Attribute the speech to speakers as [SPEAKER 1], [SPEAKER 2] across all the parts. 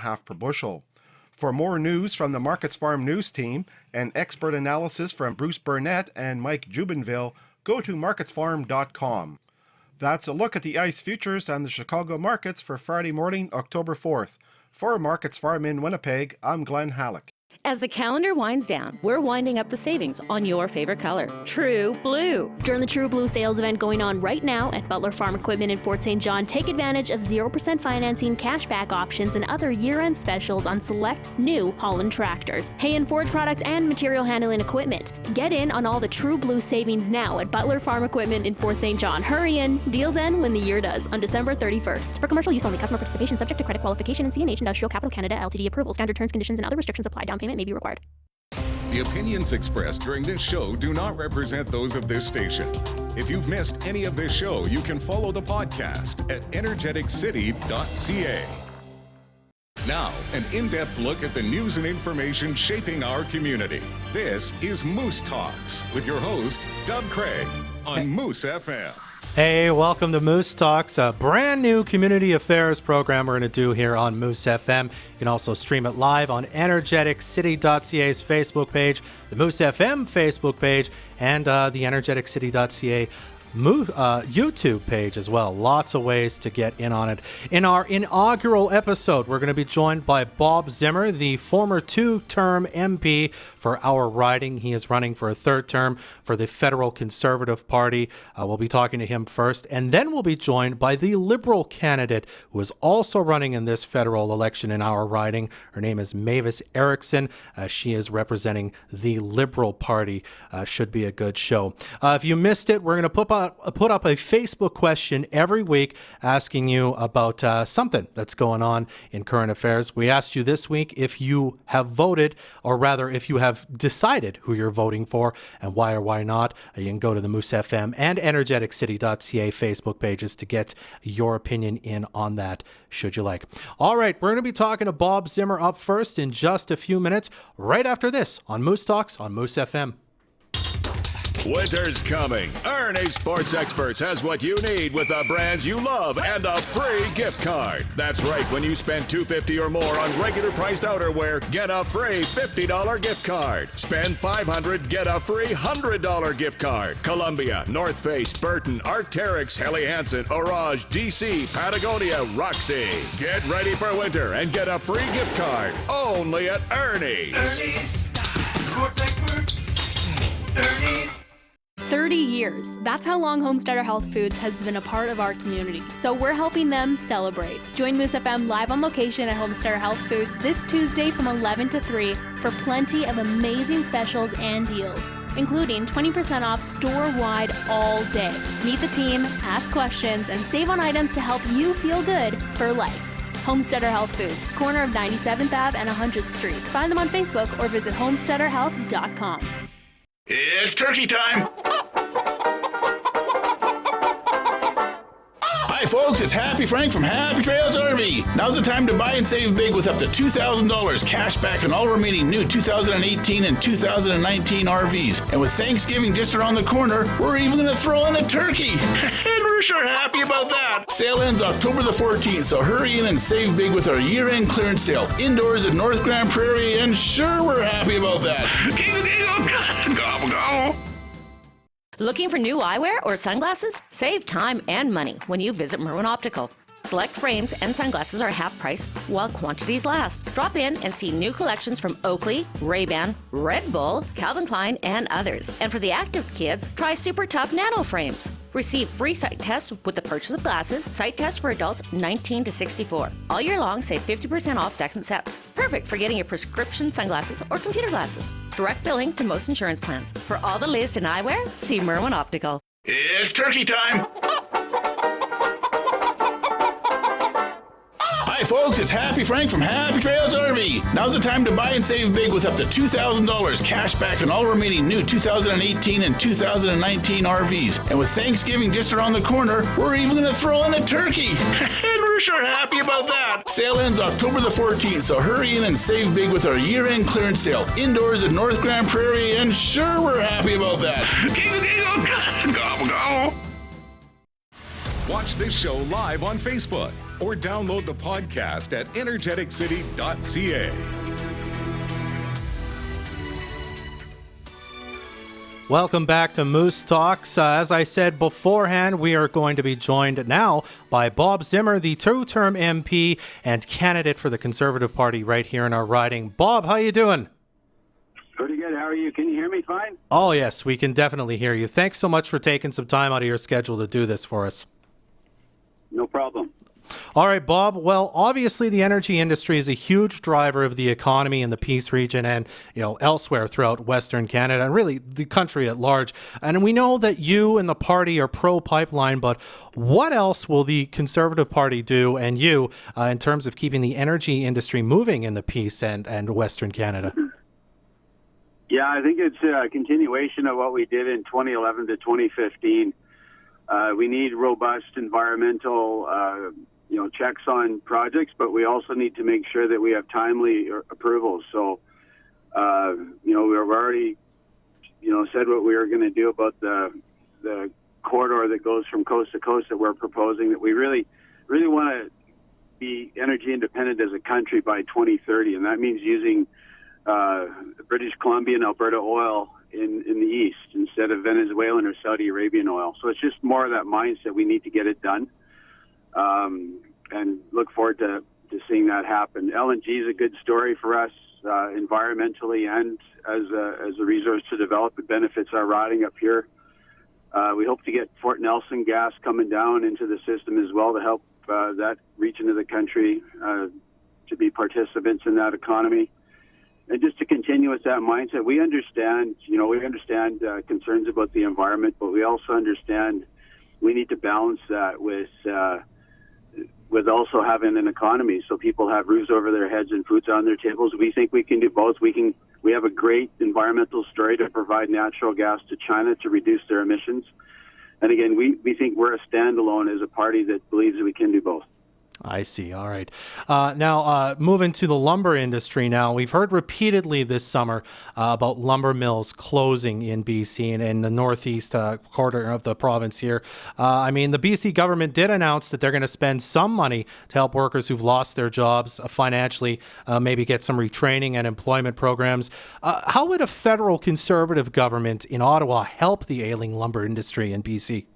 [SPEAKER 1] half per bushel. For more news from the Markets Farm News team and expert analysis from Bruce Burnett and Mike Jubinville, go to marketsfarm.com. That's a look at the ICE futures and the Chicago markets for Friday morning, October 4th. For Markets Farm in Winnipeg, I'm Glenn Halleck.
[SPEAKER 2] As the calendar winds down, we're winding up the savings on your favorite color, True Blue.
[SPEAKER 3] During the True Blue sales event going on right now at Butler Farm Equipment in Fort St. John, take advantage of 0% financing, cashback options, and other year-end specials on select new Holland tractors, hay and forage products, and material handling equipment. Get in on all the True Blue savings now at Butler Farm Equipment in Fort St. John. Hurry in. Deals end when the year does, on December 31st. For commercial use only, customer participation subject to credit qualification and CNH Industrial Capital Canada Ltd approval. Standard terms, conditions, and other restrictions apply. Down payment may be required.
[SPEAKER 4] The opinions expressed during this show do not represent those of this station. If you've missed any of this show, you can follow the podcast at energeticcity.ca. Now, an in-depth look at the news and information shaping our community. This is Moose Talks with your host, Doug Craig, on Moose FM.
[SPEAKER 5] Hey, welcome to Moose Talks, a brand new community affairs program we're going to do here on Moose FM. You can also stream it live on energeticcity.ca's Facebook page, the Moose FM Facebook page, and the energeticcity.ca YouTube page as well. Lots of ways to get in on it. In our inaugural episode, we're going to be joined by Bob Zimmer, the former two-term MP for our riding. He is running for a third term for the Federal Conservative Party. We'll be talking to him first, and then we'll be joined by the Liberal candidate who is also running in this federal election in our riding. Her name is Mavis Erickson. She is representing the Liberal Party. Should be a good show. If you missed it, we're going to put up a Facebook question every week asking you about something that's going on in current affairs. We asked you this week if you have voted, or rather if you have decided who you're voting for and why or why not. You can go to the Moose FM and energeticcity.ca Facebook pages to get your opinion in on that, should you like. All right, we're going to be talking to Bob Zimmer up first in just a few minutes, right after this on Moose Talks on Moose FM.
[SPEAKER 6] Winter's coming. Ernie Sports Experts has what you need with the brands you love and a free gift card. That's right. When you spend $250 or more on regular priced outerwear, get a free $50 gift card. Spend $500, get a free $100 gift card. Columbia, North Face, Burton, Arc'teryx, Helly Hansen, Orage, DC, Patagonia, Roxy. Get ready for winter and get a free gift card only at Ernie's.
[SPEAKER 7] Ernie's Sports Experts. Ernie's.
[SPEAKER 3] 30 years. That's how long Homesteader Health Foods has been a part of our community. So we're helping them celebrate. Join Moose FM live on location at Homesteader Health Foods this Tuesday from 11 to 3 for plenty of amazing specials and deals, including 20% off store-wide all day. Meet the team, ask questions, and save on items to help you feel good for life. Homesteader Health Foods, corner of 97th Ave and 100th Street. Find them on Facebook or visit homesteaderhealth.com.
[SPEAKER 7] It's turkey time.
[SPEAKER 8] Hi folks, it's Happy Frank from Happy Trails RV. Now's the time to buy and save big with up to $2,000 cash back on all remaining new 2018 and 2019 RVs. And with Thanksgiving just around the corner, we're even going to throw in a turkey.
[SPEAKER 7] And we're sure happy about that.
[SPEAKER 8] Sale ends October the 14th, so hurry in and save big with our year-end clearance sale. Indoors at North Grand Prairie, and sure we're happy about that.
[SPEAKER 7] Gobble, gobble.
[SPEAKER 2] Looking for new eyewear or sunglasses? Save time and money when you visit Merwin Optical. Select frames and sunglasses are half price while quantities last. Drop in and see new collections from Oakley, Ray-Ban, Red Bull, Calvin Klein, and others. And for the active kids, try Super Tough Nano frames. Receive free sight tests with the purchase of glasses. Sight tests for adults 19 to 64. All year long, save 50% off second sets. Perfect for getting your prescription sunglasses or computer glasses. Direct billing to most insurance plans. For all the latest in eyewear, see Merwin Optical.
[SPEAKER 7] It's turkey time.
[SPEAKER 8] Hi folks, it's Happy Frank from Happy Trails RV. Now's the time to buy and save big with up to $2,000 cash back on all remaining new 2018 and 2019 RVs. And with Thanksgiving just around the corner, we're even going to throw in a turkey.
[SPEAKER 7] And we're sure happy about that.
[SPEAKER 8] Sale ends October the 14th, so hurry in and save big with our year-end clearance sale. Indoors at North Grand Prairie, and sure we're happy about that.
[SPEAKER 7] Gobble, gobble.
[SPEAKER 4] Watch this show live on Facebook. or download the podcast at energeticcity.ca.
[SPEAKER 5] Welcome back to Moose Talks. As I said beforehand, we are going to be joined now by Bob Zimmer, the two-term MP and candidate for the Conservative Party right here in our riding. Bob, how you doing?
[SPEAKER 9] Pretty good. How are you? Can you hear me fine?
[SPEAKER 5] Oh, yes, we can definitely hear you. Thanks so much for taking some time out of your schedule to do this for us.
[SPEAKER 9] No problem.
[SPEAKER 5] All right, Bob. Well, obviously the energy industry is a huge driver of the economy in the Peace region and, elsewhere throughout Western Canada and really the country at large. And we know that you and the party are pro-pipeline, but what else will the Conservative Party do and you in terms of keeping the energy industry moving in the Peace and Western Canada?
[SPEAKER 9] Yeah, I think it's a continuation of what we did in 2011 to 2015. We need robust environmental checks on projects, but we also need to make sure that we have timely approvals. So, we've already, said what we were going to do about the corridor that goes from coast to coast that we're proposing, that we really want to be energy independent as a country by 2030. And that means using British Columbia and Alberta oil in the east instead of Venezuelan or Saudi Arabian oil. So it's just more of that mindset. We need to get it done. And look forward to seeing that happen. LNG is a good story for us environmentally and as a resource to develop. It benefits our riding up here. We hope to get Fort Nelson gas coming down into the system as well to help that region of the country to be participants in that economy. And just to continue with that mindset, we understand concerns about the environment, but we also understand we need to balance that with also having an economy so people have roofs over their heads and foods on their tables. We think we can do both. We have a great environmental story to provide natural gas to China to reduce their emissions. And again, we think we're a standalone as a party that believes that we can do both.
[SPEAKER 5] I see. All right. Now, moving to the lumber industry now, we've heard repeatedly this summer about lumber mills closing in BC and in the northeast quarter of the province here. The BC government did announce that they're going to spend some money to help workers who've lost their jobs financially, maybe get some retraining and employment programs. How would a federal Conservative government in Ottawa help the ailing lumber industry in BC?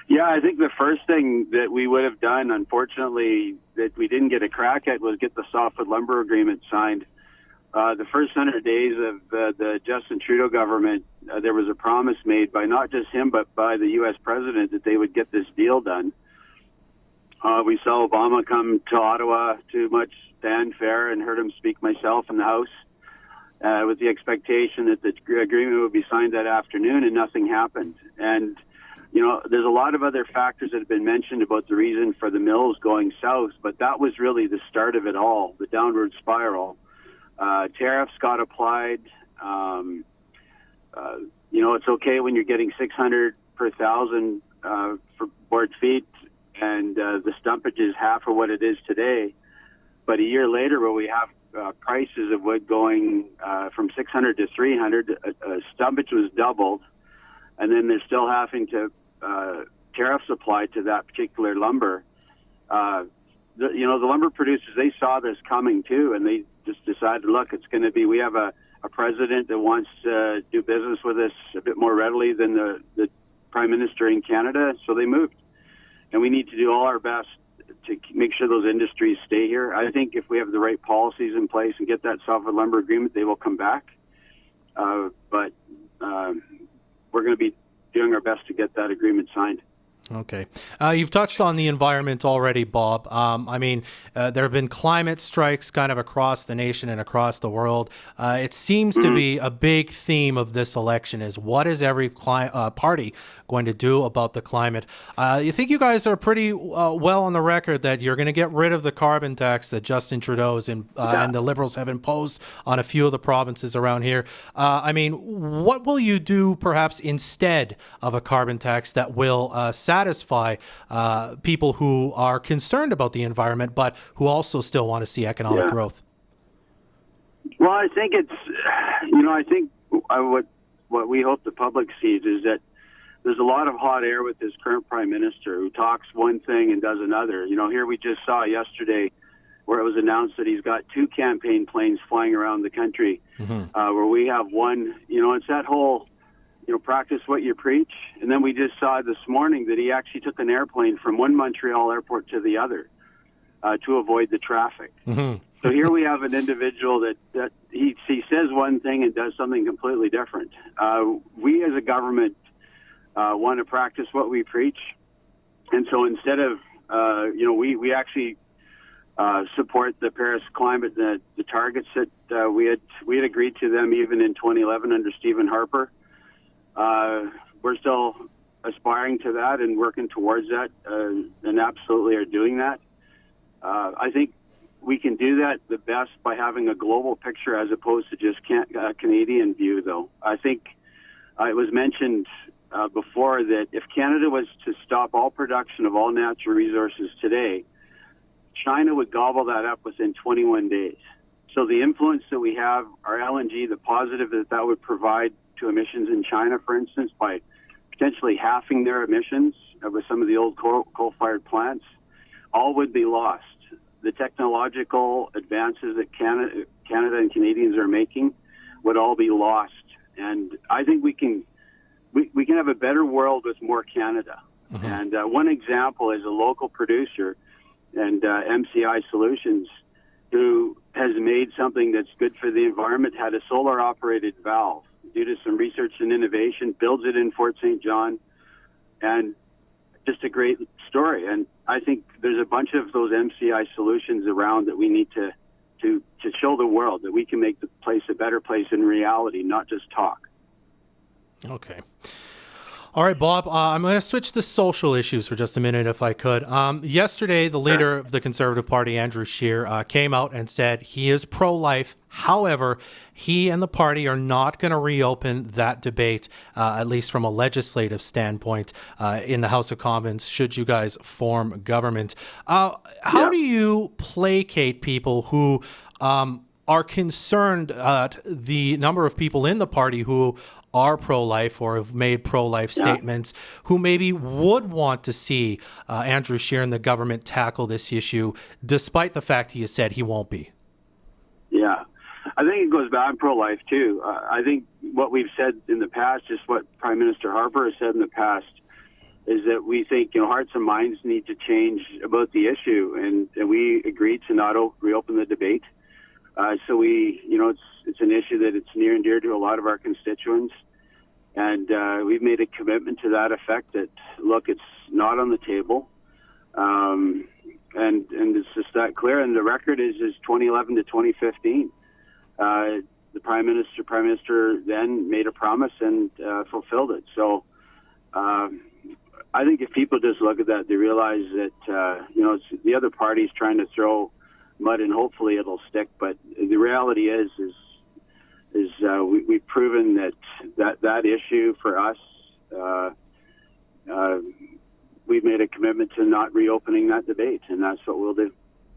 [SPEAKER 9] Yeah, I think the first thing that we would have done, unfortunately, that we didn't get a crack at was get the softwood lumber agreement signed. The first 100 days of the Justin Trudeau government, there was a promise made by not just him, but by the U.S. president that they would get this deal done. We saw Obama come to Ottawa to much fanfare and heard him speak myself in the House with the expectation that the agreement would be signed that afternoon, and nothing happened. And there's a lot of other factors that have been mentioned about the reason for the mills going south, but that was really the start of it all, the downward spiral. Tariffs got applied. It's okay when you're getting 600 per thousand for board feet, and the stumpage is half of what it is today. But a year later, where we have prices of wood going from 600 to 300, stumpage was doubled. And then they're still having to tariffs applied to that particular lumber. The lumber producers, they saw this coming too, and they just decided, look, it's going to be, we have a president that wants to do business with us a bit more readily than the prime minister in Canada, so they moved. And we need to do all our best to make sure those industries stay here. I think if we have the right policies in place and get that softwood lumber agreement, they will come back. But we're going to be doing our best to get that agreement signed.
[SPEAKER 5] Okay. You've touched on the environment already, Bob. There have been climate strikes kind of across the nation and across the world. It seems to be a big theme of this election is what is every party going to do about the climate? You think you guys are pretty well on the record that you're going to get rid of the carbon tax that Justin Trudeau and the Liberals have imposed on a few of the provinces around here. What will you do perhaps instead of a carbon tax that will satisfy people who are concerned about the environment, but who also still want to see economic growth?
[SPEAKER 9] Well, I think what we hope the public sees is that there's a lot of hot air with this current prime minister who talks one thing and does another. Here we just saw yesterday where it was announced that he's got 2 campaign planes flying around the country, where we have one. It's that whole, practice what you preach. And then we just saw this morning that he actually took an airplane from one Montreal airport to the other to avoid the traffic. So here we have an individual that he says one thing and does something completely different. We as a government want to practice what we preach. And so instead of, we actually support the Paris climate, the targets that we had agreed to them even in 2011 under Stephen Harper. We're still aspiring to that and working towards that, and absolutely are doing that. I think we can do that the best by having a global picture as opposed to just a Canadian view, though. I think it was mentioned before that if Canada was to stop all production of all natural resources today, China would gobble that up within 21 days. So the influence that we have, our LNG, the positive that would provide to emissions in China, for instance, by potentially halving their emissions with some of the old coal-fired plants, all would be lost. The technological advances that Canada and Canadians are making would all be lost. And I think we can have a better world with more Canada. And one example is a local producer and MCI Solutions, who has made something that's good for the environment, had a solar-operated valve. Due to some research and innovation, builds it in Fort St. John, and just a great story. And I think there's a bunch of those MCI solutions around that we need to show the world that we can make the place a better place in reality, not just talk.
[SPEAKER 5] Okay. All right, Bob, I'm going to switch to social issues for just a minute, if I could. Yesterday, the leader of the Conservative Party, Andrew Scheer, came out and said he is pro-life. However, he and the party are not going to reopen that debate, at least from a legislative standpoint, in the House of Commons, should you guys form government. How do you placate people who are concerned at the number of people in the party who are pro-life or have made pro-life statements, who maybe would want to see Andrew Scheer and the government tackle this issue, despite the fact he has said he won't be? Yeah,
[SPEAKER 9] I think it goes back. I'm pro-life too. I think what we've said in the past, just what Prime Minister Harper has said in the past, is that we think hearts and minds need to change about the issue, and we agreed to not reopen the debate. So it's an issue that it's near and dear to a lot of our constituents. And we've made a commitment to that effect that, look, it's not on the table. And it's just that clear. And the record is 2011 to 2015. The Prime Minister then made a promise and fulfilled it. So I think if people just look at that, they realize that, it's the other party's trying to throw mud and hopefully it'll stick. But the reality is we've proven that issue for us, we've made a commitment to not reopening that debate, and that's what we'll do.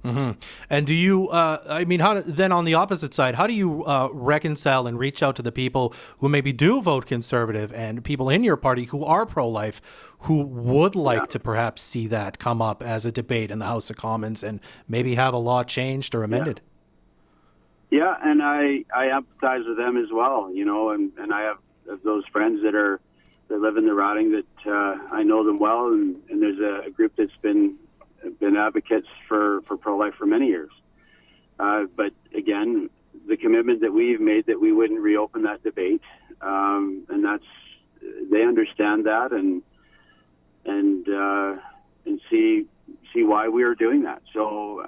[SPEAKER 5] Mm-hmm. And do you, then on the opposite side, how do you reconcile and reach out to the people who maybe do vote Conservative and people in your party who are pro-life, who would like to perhaps see that come up as a debate in the House of Commons and maybe have a law changed or amended?
[SPEAKER 9] Yeah, and I empathize with them as well, and I have those friends that live in the riding that I know them well, and there's a group that's been advocates for pro-life for many years. But again, the commitment that we've made that we wouldn't reopen that debate, and they understand that and see why we are doing that. So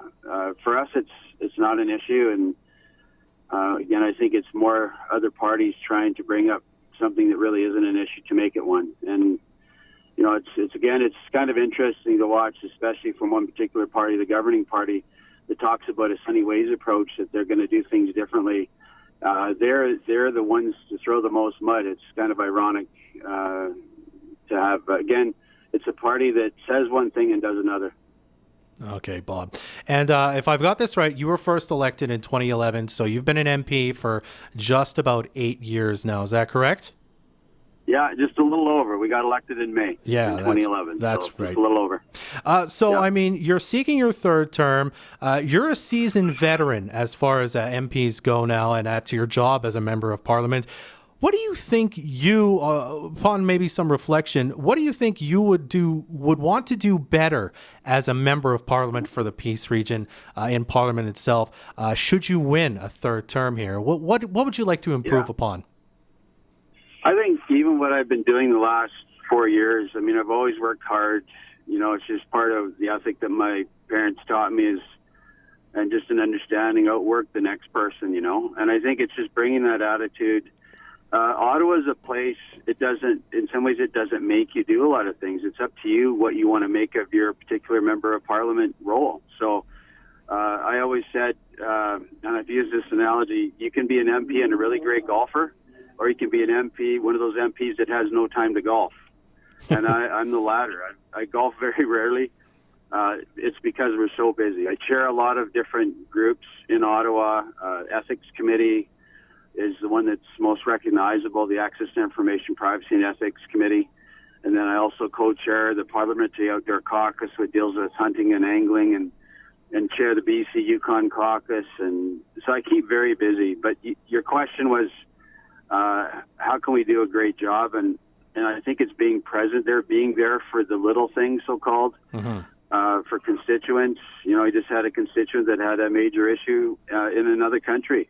[SPEAKER 9] for us, it's not an issue, and again, I think it's more other parties trying to bring up something that really isn't an issue to make it one. And it's kind of interesting to watch, especially from one particular party, the governing party, that talks about a Sunny Ways approach, that they're going to do things differently. They're the ones to throw the most mud. It's kind of ironic to have. Again, it's a party that says one thing and does another.
[SPEAKER 5] Okay, Bob. And if I've got this right, you were first elected in 2011, so you've been an MP for just about 8 years now. Is that correct?
[SPEAKER 9] Yeah, just a little over. We got elected in May
[SPEAKER 5] Yeah,
[SPEAKER 9] in 2011.
[SPEAKER 5] that's
[SPEAKER 9] so
[SPEAKER 5] right.
[SPEAKER 9] Just a little over.
[SPEAKER 5] I mean, you're seeking your third term. You're a seasoned veteran as far as MPs go now, and that's your job as a member of Parliament. What do you think upon maybe some reflection, what do you think you would want to do better as a member of Parliament for the Peace Region in Parliament itself, should you win a third term here? What would you like to improve upon?
[SPEAKER 9] I think even what I've been doing the last 4 years, I mean, I've always worked hard. You know, it's just part of the ethic that my parents taught me and just an understanding, outwork the next person, you know. And I think it's just bringing that attitude. Ottawa is a place, in some ways it doesn't make you do a lot of things. It's up to you what you want to make of your particular member of Parliament role. So I always said, and I've used this analogy, you can be an MP and a really great golfer, or you can be an MP, one of those MPs that has no time to golf. And I'm the latter. I golf very rarely. It's because we're so busy. I chair a lot of different groups in Ottawa. Ethics Committee is the one that's most recognizable, the Access to Information, Privacy and Ethics Committee. And then I also co-chair the Parliamentary Outdoor Caucus, which deals with hunting and angling, and chair the BC Yukon Caucus. And so I keep very busy. But your question was, how can we do a great job? And I think it's being present there, being there for the little things, so-called, for constituents. You know, I just had a constituent that had a major issue in another country.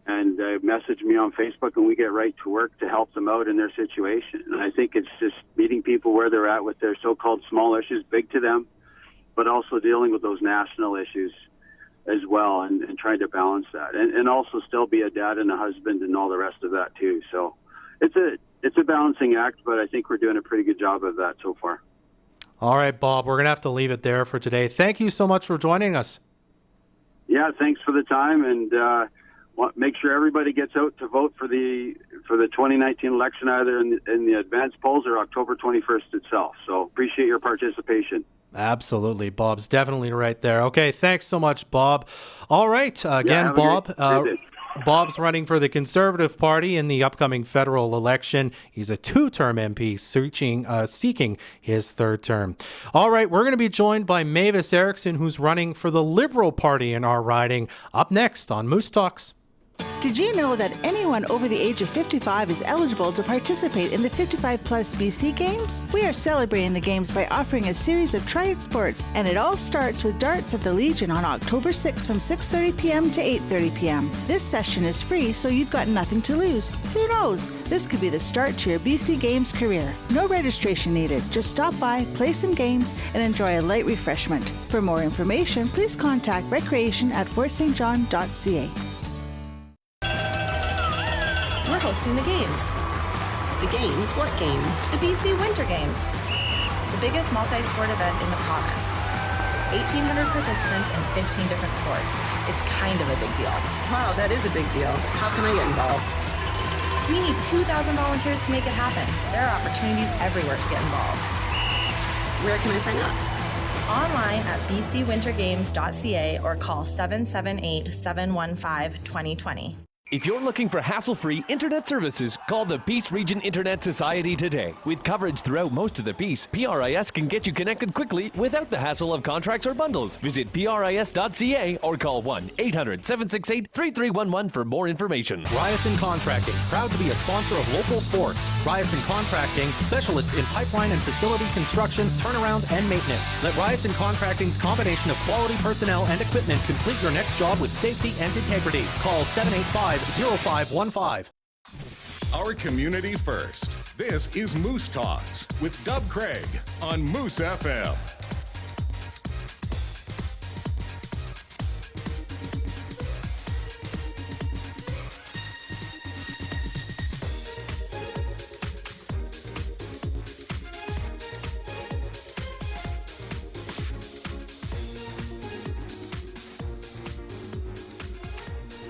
[SPEAKER 9] And message me on Facebook, and we get right to work to help them out in their situation. And I think it's just meeting people where they're at with their so-called small issues, big to them, but also dealing with those national issues as well, and trying to balance that. And also still be a dad and a husband and all the rest of that too. So it's a balancing act, but I think we're doing a pretty good job of that so far.
[SPEAKER 5] All right, Bob, we're going to have to leave it there for today. Thank you so much for joining us.
[SPEAKER 9] Yeah, thanks for the time, and make sure everybody gets out to vote for the 2019 election, either in the advanced polls or October 21st itself. So appreciate your participation.
[SPEAKER 5] Absolutely. Bob's definitely right there. Okay, thanks so much, Bob. All right, again, Bob. Bob's running for the Conservative Party in the upcoming federal election. He's a two-term MP seeking his third term. All right, we're going to be joined by Mavis Erickson, who's running for the Liberal Party in our riding, up next on Moose Talks.
[SPEAKER 10] Did you know that anyone over the age of 55 is eligible to participate in the 55 Plus BC Games? We are celebrating the Games by offering a series of triad sports, and it all starts with darts at the Legion on October 6th from 6:30 p.m. to 8:30 p.m. This session is free, so you've got nothing to lose. Who knows? This could be the start to your BC Games career. No registration needed. Just stop by, play some games, and enjoy a light refreshment. For more information, please contact recreation@fortstjohn.ca.
[SPEAKER 11] We're hosting the games.
[SPEAKER 12] The games? What games?
[SPEAKER 11] The BC Winter Games. The biggest multi-sport event in the province. 1,800 participants and 15 different sports. It's kind of a big deal.
[SPEAKER 12] Wow, that is a big deal. How can I get involved?
[SPEAKER 11] We need 2,000 volunteers to make it happen. There are opportunities everywhere to get involved.
[SPEAKER 12] Where can I sign up?
[SPEAKER 11] Online at bcwintergames.ca or call 778-715-2020.
[SPEAKER 13] If you're looking for hassle-free internet services, call the Peace Region Internet Society today. With coverage throughout most of the Peace, PRIS can get you connected quickly without the hassle of contracts or bundles. Visit PRIS.ca or call 1-800-768-3311 for more information.
[SPEAKER 14] Ryerson Contracting, proud to be a sponsor of local sports. Ryerson Contracting, specialists in pipeline and facility construction, turnaround, and maintenance. Let Ryerson Contracting's combination of quality personnel and equipment complete your next job with safety and integrity. Call 785-0515.
[SPEAKER 4] Our community first. This is Moose Talks with Dub Craig on Moose FM.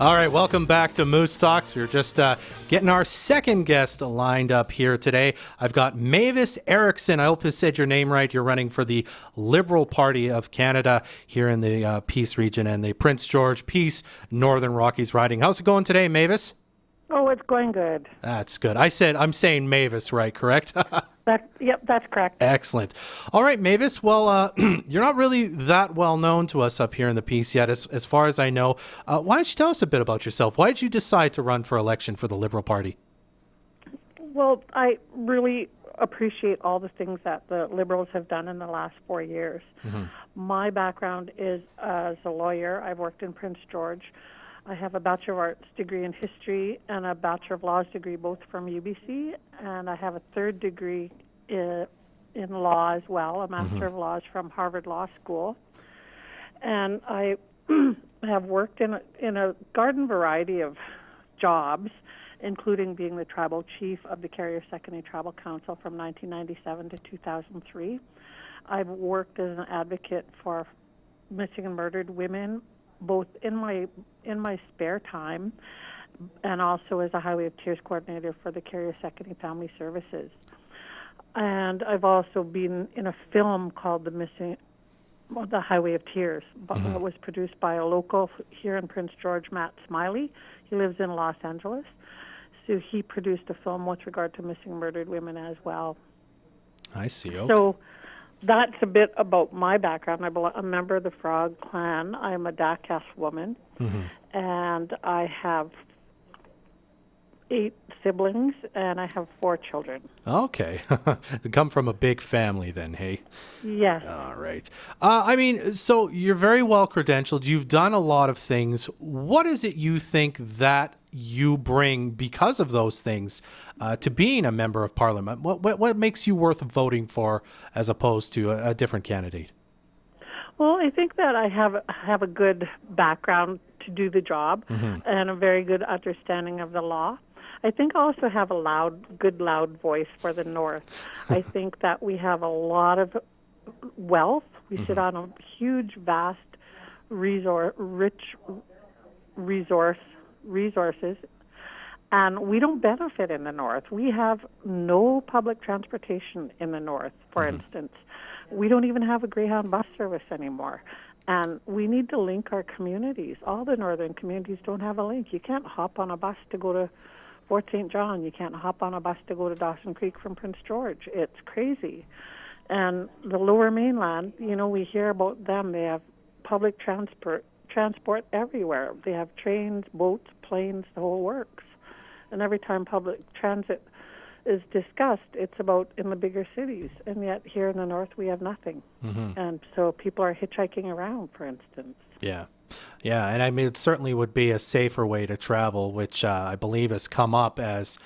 [SPEAKER 5] All right, welcome back to Moose Talks. We're just getting our second guest lined up here today. I've got Mavis Erickson. I hope I said your name right. You're running for the Liberal Party of Canada here in the Peace region and the Prince George Peace Northern Rockies riding. How's it going today, Mavis?
[SPEAKER 15] Oh, it's going good.
[SPEAKER 5] That's good. I'm saying Mavis, right? Correct?
[SPEAKER 15] Yep, that's correct.
[SPEAKER 5] Excellent. All right, Mavis. Well, you're not really that well known to us up here in the piece yet, as far as I know. Why don't you tell us a bit about yourself? Why did you decide to run for election for the Liberal Party?
[SPEAKER 15] Well, I really appreciate all the things that the Liberals have done in the last 4 years.
[SPEAKER 5] Mm-hmm.
[SPEAKER 15] My background is as a lawyer. I've worked in Prince George. I have a Bachelor of Arts degree in history and a Bachelor of Laws degree, both from UBC, and I have a third degree in law as well, a Master of Laws from Harvard Law School. And I have worked in a garden variety of jobs, including being the tribal chief of the Carrier-Secondary Tribal Council from 1997 to 2003. I've worked as an advocate for missing and murdered women, both in my spare time and also as a Highway of Tears coordinator for the Carrier-Secondary Family Services. And I've also been in a film called The Highway of Tears. It was produced by a local here in Prince George, Matt Smiley. He lives in Los Angeles. So he produced a film with regard to missing and murdered women as well.
[SPEAKER 5] I see. Okay.
[SPEAKER 15] So that's a bit about my background. I'm a member of the Frog Clan. I'm a Dakas woman, and I have 8 siblings, and I have 4 children.
[SPEAKER 5] Okay. You come from a big family then, hey?
[SPEAKER 15] Yes.
[SPEAKER 5] All right. So you're very well credentialed. You've done a lot of things. What is it you think that you bring because of those things to being a member of Parliament? What makes you worth voting for as opposed to a different candidate?
[SPEAKER 15] Well, I think that I have a good background to do the job and a very good understanding of the law. I think I also have a good loud voice for the North. I think that we have a lot of wealth. We sit on a huge, vast, rich resources, and we don't benefit in the North. We have no public transportation in the North, for instance. We don't even have a Greyhound bus service anymore. And we need to link our communities. All the northern communities don't have a link. You can't hop on a bus to go to Fort St. John. You can't hop on a bus to go to Dawson Creek from Prince George. It's crazy. And the lower mainland, we hear about them. They have public transport everywhere. They have trains, boats, planes, the whole works. And every time public transit is discussed, it's about in the bigger cities. And yet here in the North, we have nothing. And so people are hitchhiking around, for instance.
[SPEAKER 5] Yeah. Yeah, and I mean, it certainly would be a safer way to travel, which I believe has come up as,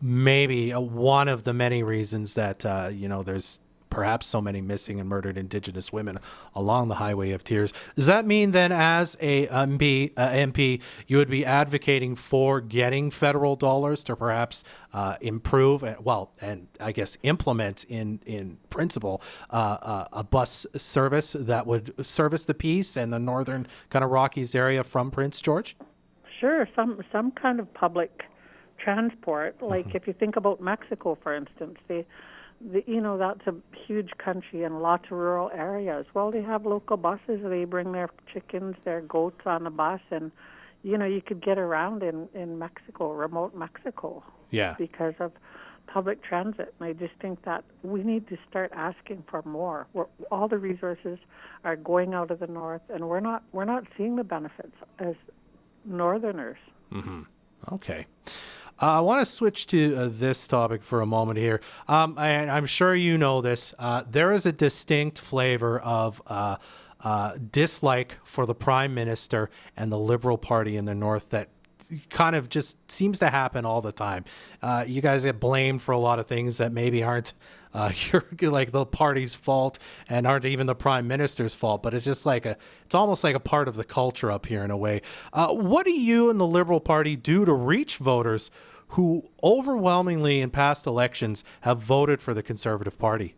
[SPEAKER 5] maybe one of the many reasons that, there's perhaps so many missing and murdered Indigenous women along the Highway of Tears. Does that mean then as a MP, you would be advocating for getting federal dollars to perhaps improve, and I guess implement in principle, a bus service that would service the Peace and the northern kind of Rockies area from Prince George?
[SPEAKER 15] Sure, some kind of public transport. Like if you think about Mexico, for instance, that's a huge country and lots of rural areas. Well, they have local buses. They bring their chickens, their goats on the bus, and, you could get around in Mexico, remote Mexico.
[SPEAKER 5] Yeah.
[SPEAKER 15] Because of public transit. And I just think that we need to start asking for more. All the resources are going out of the North, and we're not seeing the benefits as Northerners.
[SPEAKER 5] Okay. I want to switch to this topic for a moment here. I'm sure you know this. There is a distinct flavor of dislike for the Prime Minister and the Liberal Party in the North that kind of just seems to happen all the time. You guys get blamed for a lot of things that maybe aren't like the party's fault and aren't even the Prime Minister's fault, but it's just it's almost like a part of the culture up here in a way. What do you and the Liberal Party do to reach voters who overwhelmingly in past elections have voted for the Conservative Party?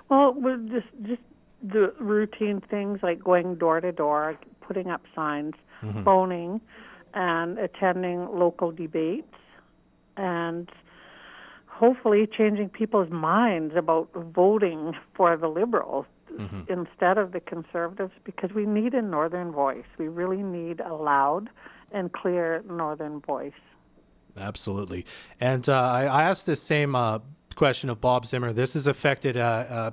[SPEAKER 15] Well, just the routine things like going door to door, putting up signs, phoning, and attending local debates, and hopefully changing people's minds about voting for the Liberals. instead of the Conservatives, because we need a northern voice. We really need a loud and clear northern voice.
[SPEAKER 5] Absolutely. And I asked this same question of Bob Zimmer. This has affected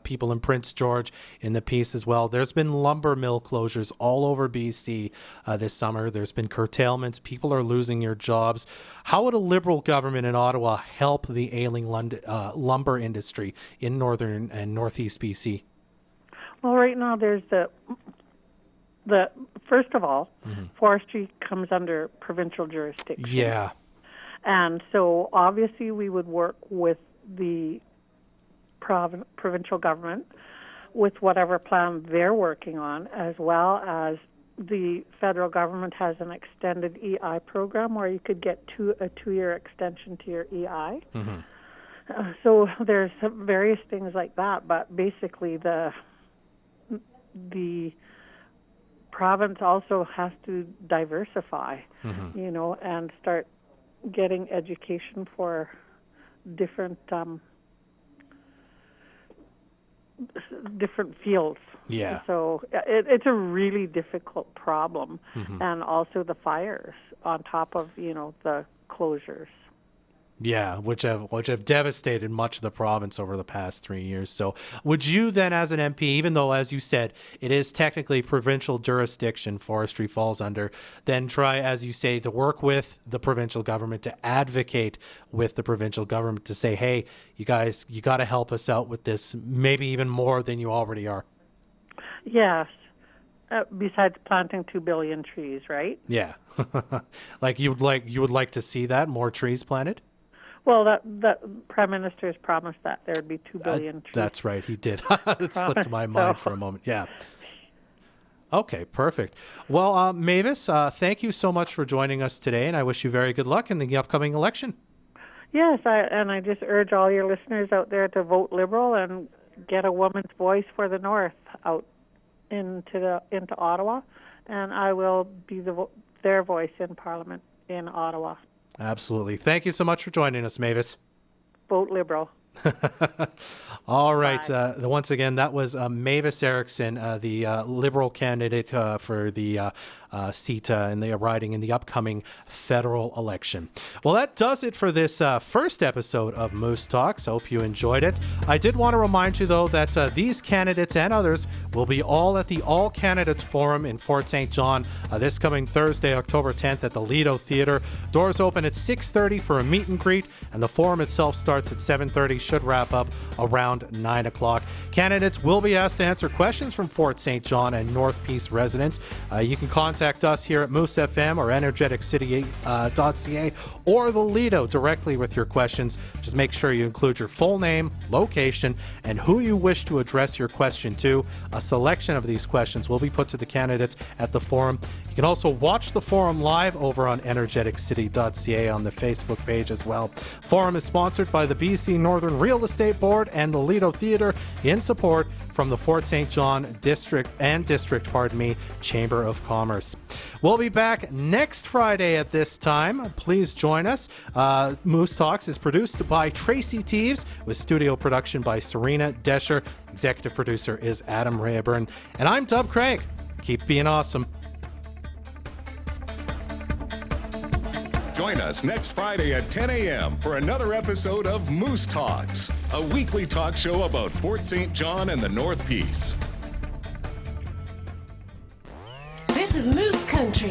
[SPEAKER 5] people in Prince George in the piece as well. There's been lumber mill closures all over BC this summer. There's been curtailments. People are losing their jobs. How would a Liberal government in Ottawa help the ailing lumber industry in northern and northeast BC?
[SPEAKER 15] Well, right now there's the first of all, forestry comes under provincial jurisdiction.
[SPEAKER 5] Yeah.
[SPEAKER 15] And so obviously we would work with the provincial government with whatever plan they're working on, as well as the federal government has an extended EI program where you could get a 2-year extension to your EI. So there's various things like that, but basically the province also has to diversify, and start getting education for different fields.
[SPEAKER 5] Yeah.
[SPEAKER 15] So it's a really difficult problem, and also the fires on top of the closures.
[SPEAKER 5] Yeah, which have devastated much of the province over the past 3 years. So would you then, as an MP, even though, as you said, it is technically provincial jurisdiction forestry falls under, then try, as you say, to work with the provincial government, to advocate with the provincial government to say, hey, you guys, you got to help us out with this, maybe even more than you already are? Yes.
[SPEAKER 15] Besides planting 2 billion trees, right?
[SPEAKER 5] Yeah. you would like to see that, more trees planted?
[SPEAKER 15] Well, that Prime Minister has promised that there would be 2 billion trees.
[SPEAKER 5] That's right, he did. It slipped my mind for a moment. Yeah. Okay, perfect. Well, Mavis, thank you so much for joining us today, and I wish you very good luck in the upcoming election.
[SPEAKER 15] Yes, I just urge all your listeners out there to vote Liberal and get a woman's voice for the North out into Ottawa, and I will be their voice in Parliament in Ottawa.
[SPEAKER 5] Absolutely. Thank you so much for joining us, Mavis.
[SPEAKER 15] Vote Liberal.
[SPEAKER 5] All right. Once again, that was Mavis Erickson, the Liberal candidate for the seat in the riding in the upcoming federal election. Well, that does it for this first episode of Moose Talks. Hope you enjoyed it. I did want to remind you, though, that these candidates and others will be all at the All Candidates Forum in Fort St. John this coming Thursday, October 10th at the Lido Theatre. Doors open at 6:30 for a meet and greet, and the forum itself starts at 7:30, should wrap up around 9 o'clock. Candidates will be asked to answer questions from Fort St. John and North Peace residents. You can contact us here at Moose FM or energeticcity.ca or the Lido directly with your questions. Just make sure you include your full name, location, and who you wish to address your question to. A selection of these questions will be put to the candidates at the forum. You can also watch the forum live over on energeticcity.ca on the Facebook page as well. Forum is sponsored by the BC Northern Real Estate Board and the Lido Theatre in support from the Fort St. John District Chamber of Commerce. We'll be back next Friday at this time. Please join us. Moose Talks is produced by Tracy Teeves with studio production by Serena Descher. Executive producer is Adam Rayburn. And I'm Dub Craig. Keep being awesome.
[SPEAKER 4] Join us next Friday at 10 a.m. for another episode of Moose Talks, a weekly talk show about Fort St. John and the North Peace.
[SPEAKER 16] This is Moose Country.